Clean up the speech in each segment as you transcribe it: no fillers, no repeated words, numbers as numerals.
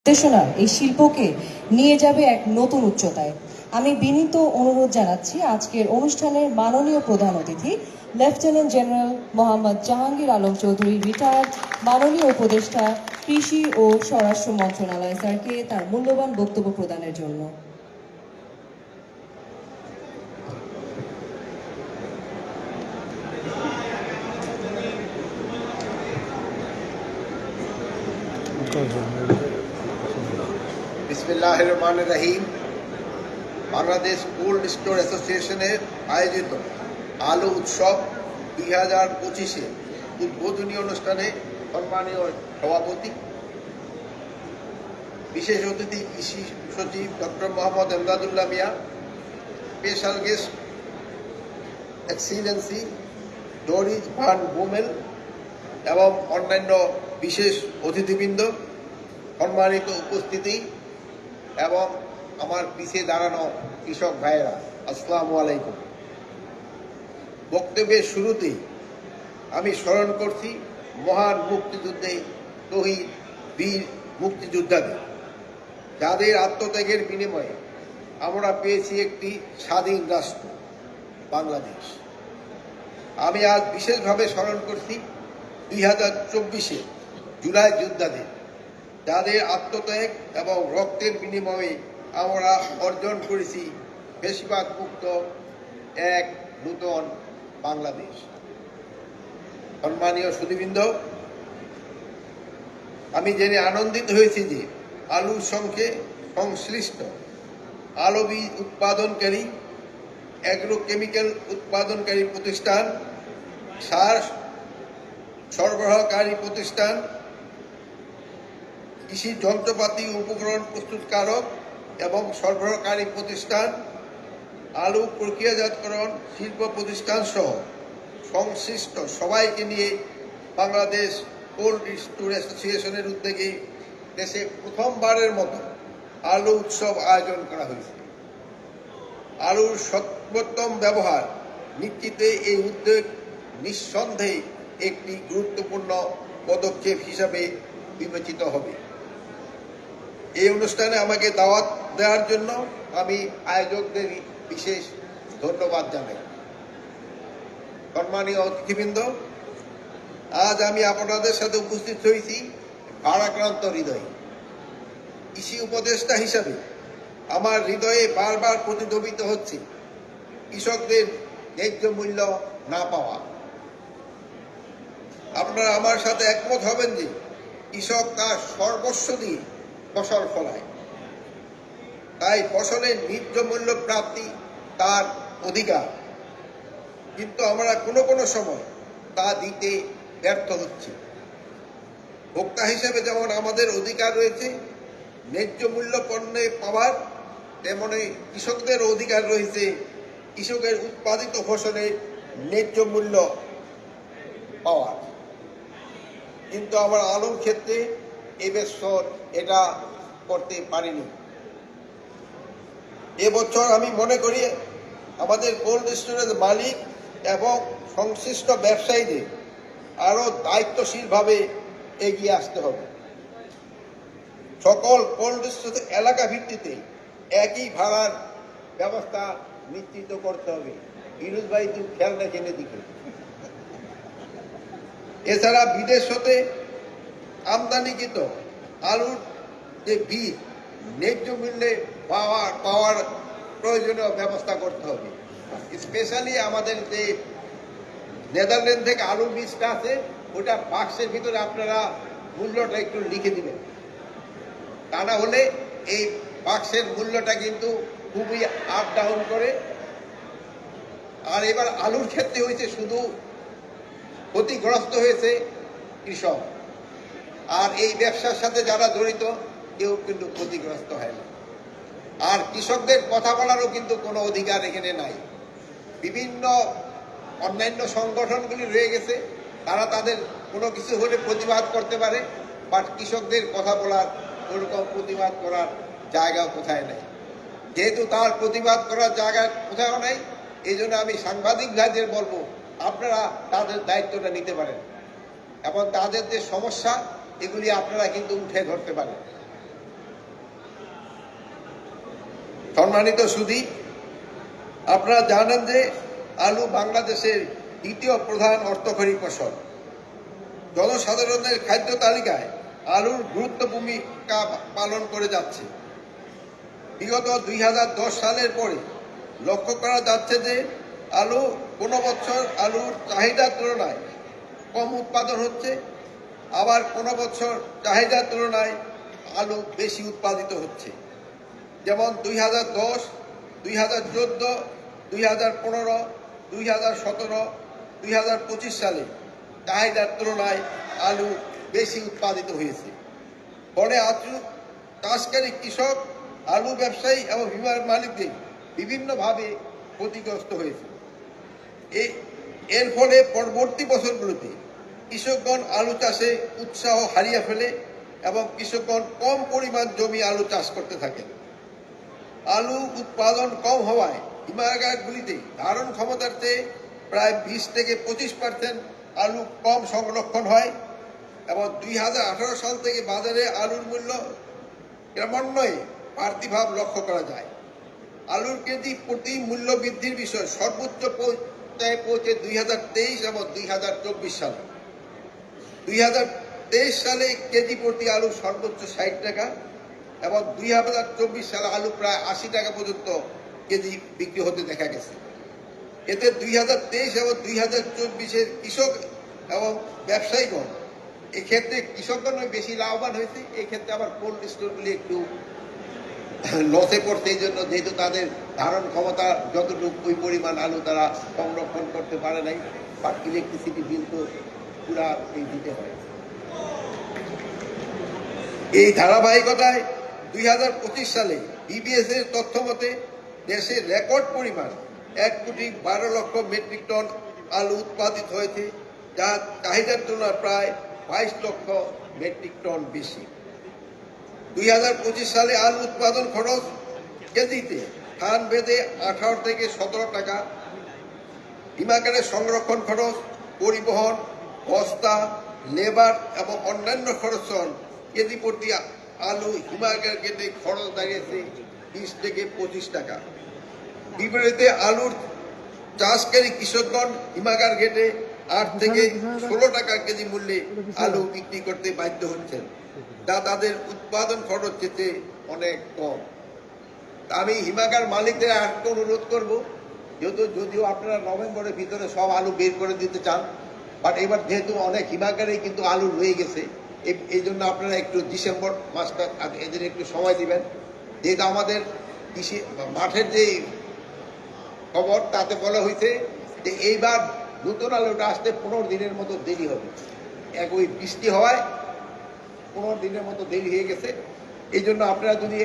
নির্দেশনা এই শিল্পকে নিয়ে যাবে এক নতুন উচ্চতায়। আমি বিনীত অনুরোধ জানাচ্ছি আজকের অনুষ্ঠানের মাননীয় প্রধান অতিথি lieutenant general Mohammad Jahangir Alam Chowdhury retired মাননীয় উপদেষ্টা কৃষি ও স্বরাষ্ট্র মন্ত্রণালয় স্যারকে তার মূল্যবান বক্তব্য প্রদানের জন্য। বিসমিল্লাহির রহমানির রহিম। বাংলাদেশ কোল্ড স্টোর অ্যাসোসিয়েশনের আয়োজিত আলু উৎসব 2025-এ উদ্বোধনী অনুষ্ঠানে সম্মানীয় সভাপতি, বিশেষ অতিথি কৃষি সচিব ডক্টর মোহাম্মদ এমদাদুল্লাহ মিয়া, স্পেশাল গেস্ট এক্সিলেন্সি ডরিজ ভান বুমেল এবং অন্যান্য বিশেষ অতিথিবৃন্দ, সম্মানিত উপস্থিতি এবং আমার পিছিয়ে দাঁড়ানো কৃষক ভাইয়েরা, আসসালামু আলাইকুম। বক্তব্যের শুরুতেই আমি স্মরণ করছি মহান মুক্তিযুদ্ধে শহীদ বীর মুক্তিযোদ্ধাদের, যাদের আত্মত্যাগের বিনিময়ে আমরা পেয়েছি একটি স্বাধীন রাষ্ট্র বাংলাদেশ। আমি আজ বিশেষভাবে স্মরণ করছি 2024-এ জুলাই যোদ্ধাদের, যাদের আত্মত্যাগ এবং রক্তের বিনিময়ে আমরা অর্জন করেছি ফ্যাসিবাদ মুক্ত এক নূতন বাংলাদেশ। সম্মানীয় সুধীবৃন্দ, আমি জেনে আনন্দিত হয়েছি যে আলুর সঙ্গে সংশ্লিষ্ট আলু বীজ উৎপাদনকারী, অ্যাগ্রোকেমিক্যাল উৎপাদনকারী প্রতিষ্ঠান, সার সরবরাহকারী প্রতিষ্ঠান, কৃষি যন্ত্রপাতি উপকরণ প্রস্তুতকারক এবং সরবরাহকারী প্রতিষ্ঠান, আলু প্রক্রিয়াজাতকরণ শিল্প প্রতিষ্ঠান সহ সংশ্লিষ্ট সবাইকে নিয়ে বাংলাদেশ কোল্ড স্টোর অ্যাসোসিয়েশনের উদ্যোগে দেশে প্রথমবারের মতো আলু উৎসব আয়োজন করা হয়েছে। আলুর সর্বোত্তম ব্যবহার নিশ্চিতে এই উদ্যোগ নিঃসন্দেহে একটি গুরুত্বপূর্ণ পদক্ষেপ হিসাবে বিবেচিত হবে। এই অনুষ্ঠানে আমাকে দাওয়াত দেওয়ার জন্য আমি আয়োজকদের বিশেষ ধন্যবাদ জানাই। সম্মানীয় অতিথিবৃন্দ, আজ আমি আপনাদের সাথে উপস্থিত হয়েছি ভারাক্রান্ত হৃদয়ে। কৃষি উপদেষ্টা হিসাবে আমার হৃদয়ে বারবার প্রতিধ্বনিত হচ্ছে কৃষকদের ন্যায্য মূল্য না পাওয়া। আপনারা আমার সাথে একমত হবেন যে কৃষক তার সর্বস্ব দিয়ে ফসল ফলায়, তাই ফসলের ন্যায্য মূল্য প্রাপ্তি তার অধিকার, কিন্তু আমরা কোনো কোনো সময় তা দিতে ব্যর্থ হচ্ছি। ভোক্তা হিসেবে যেমন আমাদের অধিকার রয়েছে ন্যায্য মূল্য পণ্যে পাওয়ার, তেমনি কৃষকদের অধিকার রয়েছে কৃষকের উৎপাদিত ফসলের ন্যায্য মূল্য পাওয়ার। কিন্তু আমরা আলুর ক্ষেত্রে এবছর এটা করতে পারিনি। এবছর আমি মনে করি আমাদের কোল্ড স্টোরেজ মালিক এবং সংশ্লিষ্ট ব্যবসায়ীদের আরো দায়িত্বশীলভাবে এগিয়ে আসতে হবে। সকল কোল্ড স্টোর এলাকা ভিত্তিতে একই ভাড়ার ব্যবস্থা নিশ্চিত করতে হবে। ফিরোজ ভাই, তুই খেয়াল রাখেন এদিকে। এছাড়া বিদেশ হতে আমদানিকৃত আলুর যে বীজ ন্যায্য মূল্যে পাওয়ার প্রয়োজনীয় ব্যবস্থা করতে হবে। স্পেশালি আমাদের যে নেদারল্যান্ড থেকে আলুর বীজটা আছে, ওটা বাক্সের ভিতরে আপনারা মূল্যটা একটু লিখে দিবেন, তা না হলে এই বাক্সের মূল্যটা কিন্তু খুবই আপ ডাউন করে। আর এবার আলুর ক্ষেত্রে হয়েছে শুধু ক্ষতিগ্রস্ত হয়েছে কৃষক, আর এই ব্যবসার সাথে যারা জড়িত কেউ কিন্তু ক্ষতিগ্রস্ত হয় না। আর কৃষকদের কথা বলারও কিন্তু কোনো অধিকার এখানে নাই। বিভিন্ন অন্যান্য সংগঠনগুলি রয়ে গেছে, তারা তাদের কোনো কিছু হলে প্রতিবাদ করতে পারে, বাট কৃষকদের কথা বলার ওরকম প্রতিবাদ করার জায়গা কোথায় নেই। যেহেতু তার প্রতিবাদ করার জায়গা কোথাও নেই, এই জন্য আমি সাংবাদিক ভাইদের বলবো আপনারা তাদের দায়িত্বটা নিতে পারেন এবং তাদের যে সমস্যা এগুলি আপনারা কিন্তু উঠে ধরতে পারেন। সম্মানিত সুধী, আপনারা জানেন যে আলু বাংলাদেশের দ্বিতীয় প্রধান অর্থকরী ফসল। জনসাধারণের খাদ্য তালিকায় আলুর গুরুত্ব ভূমিকা পালন করে যাচ্ছে। বিগত 2010 সালের পরে লক্ষ্য করা যাচ্ছে যে আলু কোনো বছর আলুর চাহিদার তুলনায় কম উৎপাদন হচ্ছে, আবার কোনো বছর চাহিদার তুলনায় আলু বেশি উৎপাদিত হচ্ছে। যেমন 2010, 2014, 2015, 2017, 2025 সালে চাহিদার তুলনায় আলু বেশি উৎপাদিত হয়েছে। ফলে আলু চাষকারী কৃষক, আলু ব্যবসায়ী এবং বিমার মালিকদের বিভিন্নভাবে ক্ষতিগ্রস্ত হয়েছে। এর ফলে পরবর্তী বছরগুলোতে কৃষকগণ আলু চাষে উৎসাহ হারিয়ে ফেলে এবং কৃষকগণ কম পরিমাণ জমি আলু চাষ করতে থাকেন। আলু উৎপাদন কম হওয়ায় হিমাগারগুলিতে ধারণ ক্ষমতার চেয়ে প্রায় 20 থেকে 25% আলু কম সংরক্ষণ হয় এবং 2018 সাল থেকে বাজারে আলুর মূল্য ক্রমান্বয়ে বাড়তিভাব লক্ষ্য করা যায়। আলুর কেজি প্রতি মূল্য বৃদ্ধির বিষয় সর্বোচ্চ পর্যায়ে পৌঁছে 2023 এবং 2024 সালে। 2023 সালে কেজি প্রতি আলু সর্বোচ্চ 60 টাকা এবং 2024 সালে আলু প্রায় 80 টাকা পর্যন্ত কেজি বিক্রি হতে দেখা গেছে। এতে 2023 এবং 2024-এর কৃষক এবং ব্যবসায়ীগণ এক্ষেত্রে কৃষকগণ বেশি লাভবান হয়েছে। এই ক্ষেত্রে আবার কোল্ড স্টোরগুলি একটু লসে পড়ছে, এই জন্য যেহেতু তাদের ধারণ ক্ষমতা যতটুকু ওই পরিমাণ আলু তারা সংরক্ষণ করতে পারে নাই, বাট ইলেকট্রিসিটি বিল তো পুরা এই দিতে হয়। এই ধারাবাহিকতায় 2025 সালে বিবিএস এর তথ্য মতে দেশে রেকর্ড পরিমাণ 1,12,00,000 মেট্রিক টন আলু উৎপাদিত হয়েছে, যা চাহিদার তুলনায় প্রায় 22 লক্ষ মেট্রিক টন বেশি। 2025 সালে আলু উৎপাদন খরচ কেজিতে স্থান ভেদে 18 থেকে 17 টাকা। হিমাগারের সংরক্ষণ খরচ, পরিবহন, বস্তা, লেবার এবং অন্যান্য খরচ কেজি প্রতি আলু হিমাগার গেটে খরচ দাঁড়িয়েছে 20 থেকে 25 টাকা। বিপরীতে আলুর চাষকারী কৃষকগণ হিমাগার গেটে 8 থেকে 16 টাকা কেজি মূল্যে আলু বিক্রি করতে বাধ্য হচ্ছেন, যা তাদের উৎপাদন খরচ যেতে অনেক কম। আমি হিমাগার মালিকদের একটা অনুরোধ করব, যদিও আপনারা নভেম্বরের ভিতরে সব আলু বের করে দিতে চান, বাট এবার যেহেতু অনেক হিমাগারেই কিন্তু আলু রয়ে গেছে, এই জন্য আপনারা একটু ডিসেম্বর মাসটা এদের একটু সময় দিবেন। যেহেতু আমাদের কৃষি মাঠের যে খবর তাতে বলা হয়েছে যে এইবার নতুন আলুটা আসতে 15 দিনের মতো দেরি হবে। ওই বৃষ্টি হওয়ায় 15 দিনের মতো দেরি হয়ে গেছে। এই জন্য আপনারা যদি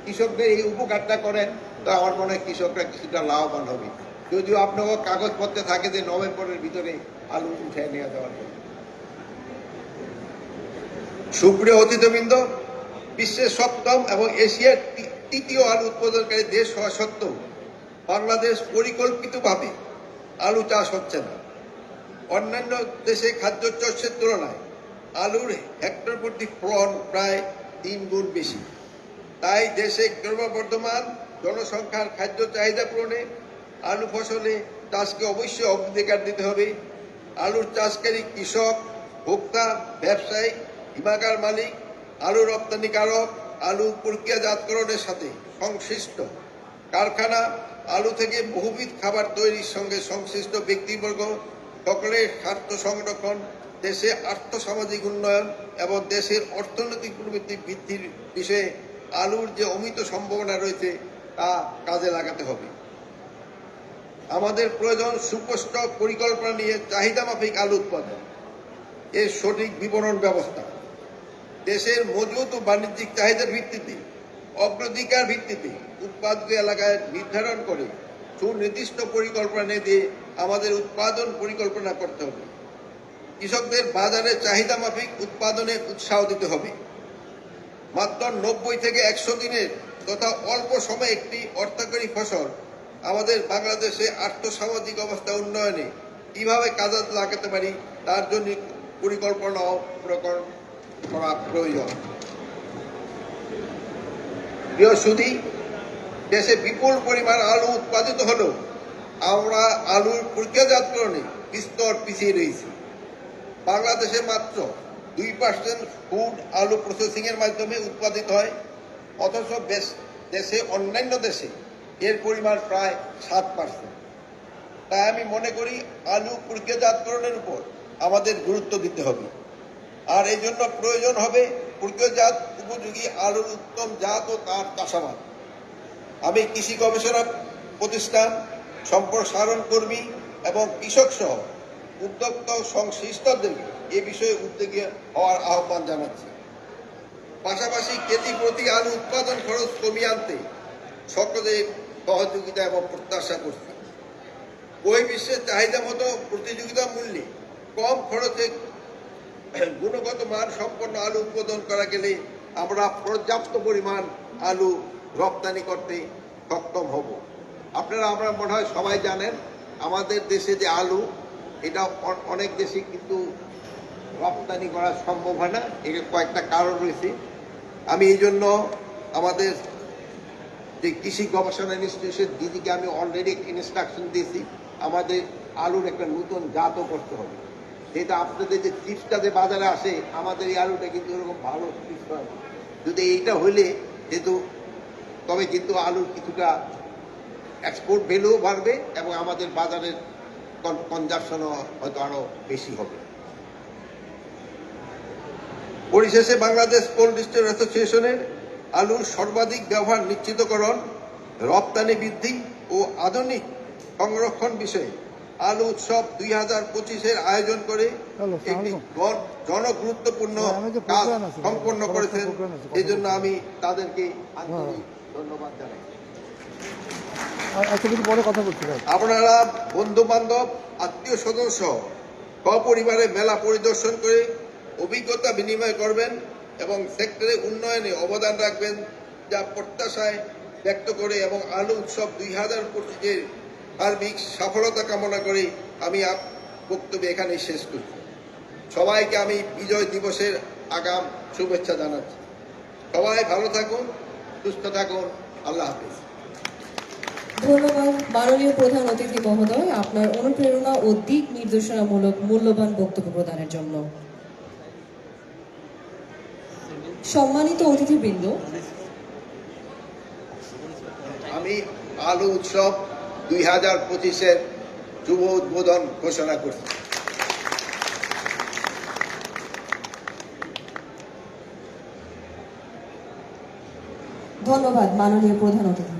কৃষকদের এই উপকারটা করেন তো আমার মনে হয় কৃষকরা কিছুটা লাভবান হবে। যদিও আপনার কাগজপত্রে থাকে যে নভেম্বরের ভিতরে আলু উঠে নিয়ে যাওয়ার জন্য। সুপ্রিয় অতিথিবৃন্দ, বিশ্বের 7ম এবং এশিয়ার 3য় আলু উৎপাদনকারী দেশ হওয়া সত্ত্বেও বাংলাদেশ পরিকল্পিতভাবে আলু চাষ হচ্ছে না। অন্যান্য দেশে খাদ্য চাষের তুলনায় আলুর হেক্টর প্রতি ফলন প্রায় 3 গুণ বেশি। তাই দেশে ক্রমবর্ধমান জনসংখ্যার খাদ্য চাহিদা পূরণে আলু ফসলে চাষকে অবশ্যই অগ্রাধিকার দিতে হবে। আলুর চাষকারী কৃষক, ভোক্তা, ব্যবসায়ী, হিমাগার মালিক, আলু রপ্তানিকারক, আলু প্রক্রিয়াজাতকরণের সাথে সংশ্লিষ্ট কারখানা, আলু থেকে বহুবিধ খাবার তৈরির সঙ্গে সংশ্লিষ্ট ব্যক্তিবর্গ সকলের স্বার্থ সংরক্ষণ, দেশে আর্থসামাজিক উন্নয়ন এবং দেশের অর্থনৈতিক প্রবৃদ্ধি বৃদ্ধির বিষয়ে আলুর যে অমিত সম্ভাবনা রয়েছে তা কাজে লাগাতে হবে। আমাদের প্রয়োজন সুস্পষ্ট পরিকল্পনা নিয়ে চাহিদা মাফিক আলু উৎপাদন, এর সঠিক বিপণন ব্যবস্থা, দেশের মজুত ও বাণিজ্যিক চাহিদার ভিত্তিতে অগ্রাধিকার ভিত্তিতে উৎপাদিত এলাকায় নির্ধারণ করে সুনির্দিষ্ট পরিকল্পনা দিয়ে আমাদের উৎপাদন পরিকল্পনা করতে হবে। কৃষকদের বাজারে চাহিদা মাফিক উৎপাদনে উৎসাহ দিতে হবে। মাত্র 90 থেকে 100 দিনের তথা অল্প সময়ে একটি অর্থকরী ফসল আমাদের বাংলাদেশে আর্থসামাজিক অবস্থা উন্নয়নে কিভাবে কাজে লাগাতে পারি তার জন্য পরিকল্পনা প্রকরণ করা প্রয়োজন। প্রিয় সুধী, দেশে বিপুল পরিমাণ আলু উৎপাদিত হলেও আমরা আলুর প্রক্রিয়াজাতকরণে বিস্তর পিছিয়ে রয়েছি। বাংলাদেশে মাত্র 2% ফুড আলু প্রসেসিং এর মাধ্যমে উৎপাদিত হয়, অথচ দেশে অন্যান্য দেশে এর পরিমাণ প্রায় 7%। তাই আমি মনে করি আলু প্রক্রিয়াজাতকরণের উপর আমাদের গুরুত্ব দিতে হবে, আর এই জন্য প্রয়োজন হবে প্রক্রিয়াজাত উপযোগী আলুর উত্তম জাত ও তার চাষাবাদ। আমি কৃষি গবেষণা প্রতিষ্ঠান, সম্প্রসারণ কর্মী এবং কৃষক সহ উদ্যোক্তা সংশ্লিষ্টদেরকে এ বিষয়ে উদ্যোগী হওয়ার আহ্বান জানাচ্ছি। পাশাপাশি কেজি প্রতি আলু উৎপাদন খরচ কমিয়ে আনতে সকলের সহযোগিতা এবং প্রত্যাশা করছি। বহির্বিশ্বের চাহিদা মতো প্রতিযোগিতা মূল্যে কম খরচে গুণগত মান সম্পন্ন আলু উৎপাদন করা গেলে আমরা পর্যাপ্ত পরিমাণ আলু রপ্তানি করতে সক্ষম হব। আপনারা আমরা মনে হয় সবাই জানেন আমাদের দেশে যে আলু, এটা অনেক দেশে কিন্তু রপ্তানি করা সম্ভব হয় না। এর কয়েকটা কারণ রয়েছে। আমি এই জন্য আমাদের যে কৃষি গবেষণা ইনস্টিটিউশন দিদিকে আমি অলরেডি ইনস্ট্রাকশন দিয়েছি, আমাদের আলুর একটা নতুন জাতও করতে হবে। যেটা আপনাদের যে চিপসটা যে বাজারে আসে, আমাদের এই আলুটা কিন্তু এরকম ভালো চিপস হয় না। যদি এইটা হইলে যেহেতু তবে কিন্তু আলুর কিছুটা এক্সপোর্ট ভ্যালুও বাড়বে এবং আমাদের বাজারের কনজাম্পশনও হয়তো আরো বেশি হবে। পরিশেষে বাংলাদেশ কোল্ড স্টোর অ্যাসোসিয়েশনের আলুর সর্বাধিক ব্যবহার নিশ্চিতকরণ, রপ্তানি বৃদ্ধি ও আধুনিক সংরক্ষণ বিষয়ে আলু উৎসব 2025-এর আয়োজন করে একটি জনগুরুত্বপূর্ণ কাজ সম্পন্ন করেছেন। এই জন্য আমি তাদেরকে আন্তরিক ধন্যবাদ জানাই। আপনারা বন্ধু বান্ধব, আত্মীয় স্বজন সহ সপরিবারে মেলা পরিদর্শন করে অভিজ্ঞতা বিনিময় করবেন এবং সেক্টরে উন্নয়নে অবদান রাখবেন, যা প্রত্যাশায় ব্যক্ত করে এবং আলু উৎসব 2025-এর সার্বিক সফলতা কামনা করে আমি বক্তব্য এখানে শেষ করছি। সবাইকে আমি বিজয় দিবসের আগাম শুভেচ্ছা জানাচ্ছি। সবাই ভালো থাকুন, সুস্থ থাকুন। আল্লাহ হাফিজ। ধন্যবাদ মাননীয় প্রধান অতিথি মহোদয়, আপনার অনুপ্রেরণা ও দিক নির্দেশনামূলক মূল্যবান বক্তব্য প্রদানের জন্য। সম্মানিত অতিথিবৃন্দ, আমি আলু উৎসব 2025-এর শুভ উদ্বোধন ঘোষণা করছি। ধন্যবাদ মাননীয় প্রধান অতিথি।